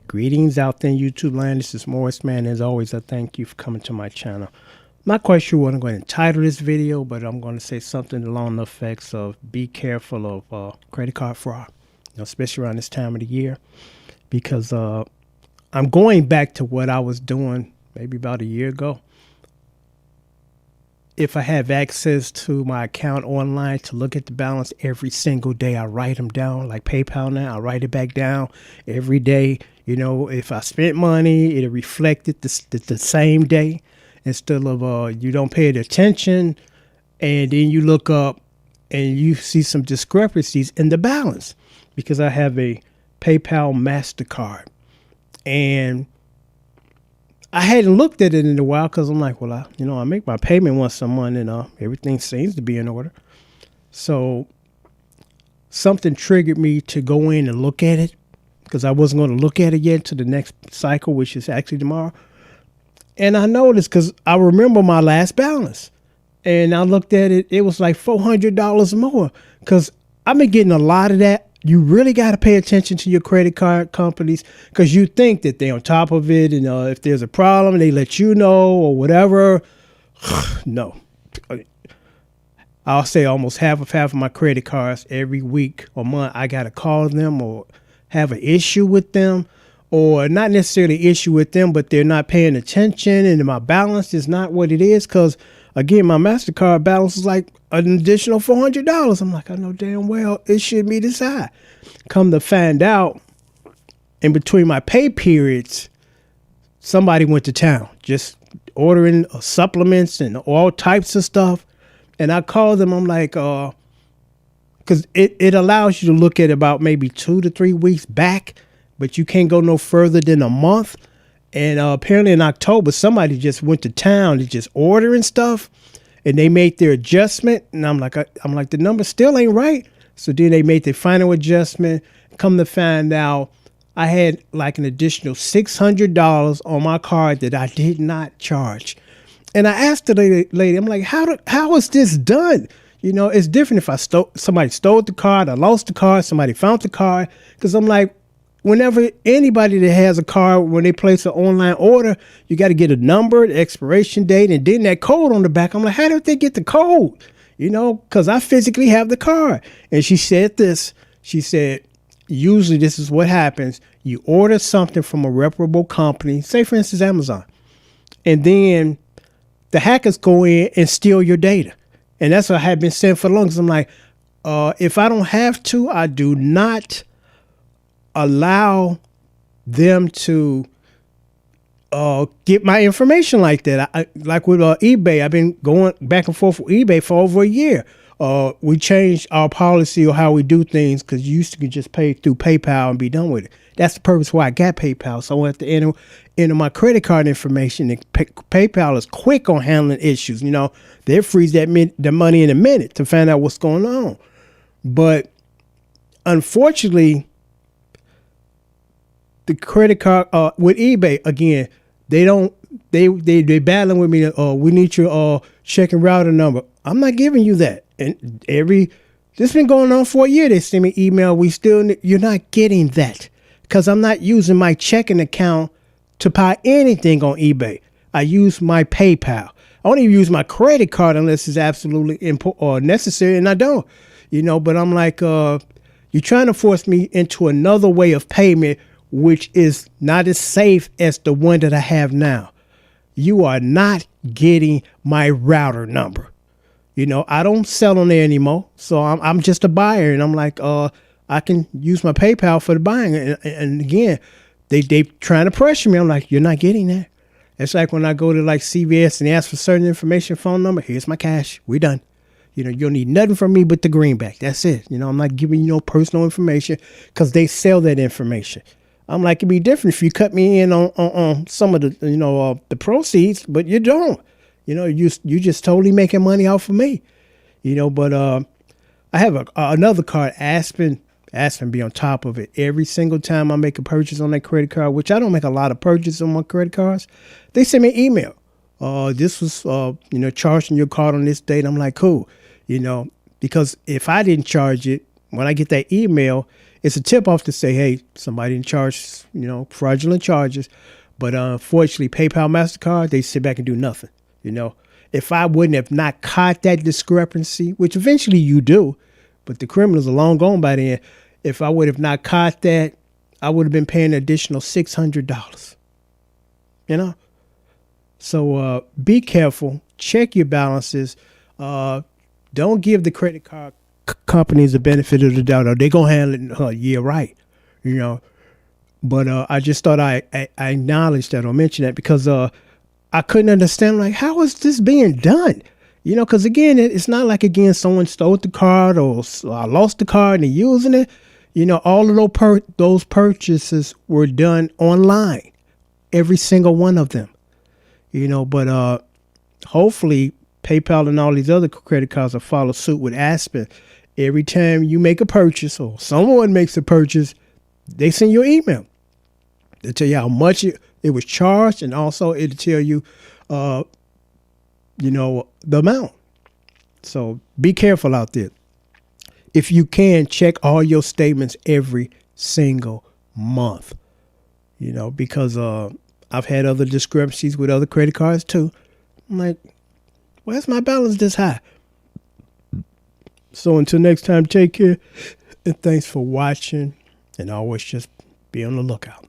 Greetings out there in YouTube land. This is Morris, man. As always, I thank you for coming to my channel. I'm not quite sure what I'm going to entitle this video, but I'm going to say something along the effects of be careful of credit card fraud, especially around this time of the year, because I'm going back to what I was doing maybe about a year ago. If I have access to my account online to look at the balance every single day, I write them down like PayPal now. I write it back down every day. If I spent money, it'll reflect it the same day instead of you don't pay attention and then you look up and you see some discrepancies in the balance, because I have a PayPal MasterCard and I hadn't looked at it in a while because I'm like, well, I make my payment once a month and everything seems to be in order. So something triggered me to go in and look at it, because I wasn't going to look at it yet to the next cycle, which is actually tomorrow. And I noticed, because I remember my last balance and I looked at it, it was like $400 more, because I've been getting a lot of that. You really got to pay attention to your credit card companies, because you think that they're on top of it. And if there's a problem, they let you know or whatever. No. I'll say almost half of my credit cards every week or month, I got to call them or have an issue with them, or not necessarily issue with them, but they're not paying attention and my balance is not what it is. Because again, my MasterCard balance is like an additional $400. I'm like, I know damn well it should be this high. Come to find out, in between my pay periods, somebody went to town just ordering supplements and all types of stuff. And I called them. I'm like, because it allows you to look at about maybe 2 to 3 weeks back, but you can't go no further than a month. And apparently in October, somebody just went to town to just ordering stuff, and they made their adjustment. And I'm like, the number still ain't right. So then they made their final adjustment. Come to find out, I had like an additional $600 on my card that I did not charge. And I asked the lady, I'm like, how is this done? It's different if somebody stole the card, I lost the card, somebody found the card. Because I'm like, whenever anybody that has a card, when they place an online order, you got to get a number, the expiration date, and then that code on the back. I'm like, how did they get the code? Because I physically have the card. And she said this. She said, usually this is what happens. You order something from a reputable company, say for instance, Amazon, and then the hackers go in and steal your data. And that's what I have been saying for the longest. I'm like, if I don't have to, I do not allow them to get my information like that. Like with eBay, I've been going back and forth with eBay for over a year. We changed our policy or how we do things, because you used to just pay through PayPal and be done with it. That's the purpose why I got PayPal. So I have to enter my credit card information. And PayPal is quick on handling issues. They freeze the money in a minute to find out what's going on. But unfortunately, the credit card with eBay, again, they battling with me. We need your checking router number. I'm not giving you that. And this been going on for a year. They send me email. You're not getting that, because I'm not using my checking account to buy anything on eBay. I use my PayPal. I don't even use my credit card unless it's absolutely important or necessary, and I don't. But I'm like, you're trying to force me into another way of payment, which is not as safe as the one that I have now. You are not getting my router number. I don't sell on there anymore. So I'm just a buyer. And I'm like, I can use my PayPal for the buying. And again, they trying to pressure me. I'm like, you're not getting that. It's like when I go to like CVS and they ask for certain information, phone number, here's my cash. We're done. You don't need nothing from me but the greenback. That's it. I'm not giving you no personal information, because they sell that information. I'm like, it'd be different if you cut me in on some of the, the proceeds, but you don't. You just totally making money off of me. But I have another card, Aspen. Aspen be on top of it every single time I make a purchase on that credit card, which I don't make a lot of purchases on my credit cards. They send me an email. This was, charging your card on this date. I'm like, cool, because if I didn't charge it, when I get that email, it's a tip off to say, hey, somebody in charge, fraudulent charges. But unfortunately, PayPal, MasterCard, they sit back and do nothing. If I wouldn't have not caught that discrepancy, which eventually you do, but the criminals are long gone by then. If I would have not caught that, I would have been paying an additional $600. So be careful. Check your balances. Don't give the credit card companies the benefit of the doubt. Or they're going to handle it. Yeah, right. But I just thought I acknowledged that or mention that because I couldn't understand, like, how is this being done? Because, again, it's not like, again, someone stole the card or I lost the card and they're using it. All of those purchases were done online, every single one of them. But hopefully PayPal and all these other credit cards will follow suit with Aspen. Every time you make a purchase or someone makes a purchase, they send you an email. They tell you how much it was charged, and also it'll tell you, the amount. So be careful out there. If you can, check all your statements every single month, because I've had other discrepancies with other credit cards too. I'm like, why's my balance this high? So until next time, take care, and thanks for watching, and always just be on the lookout.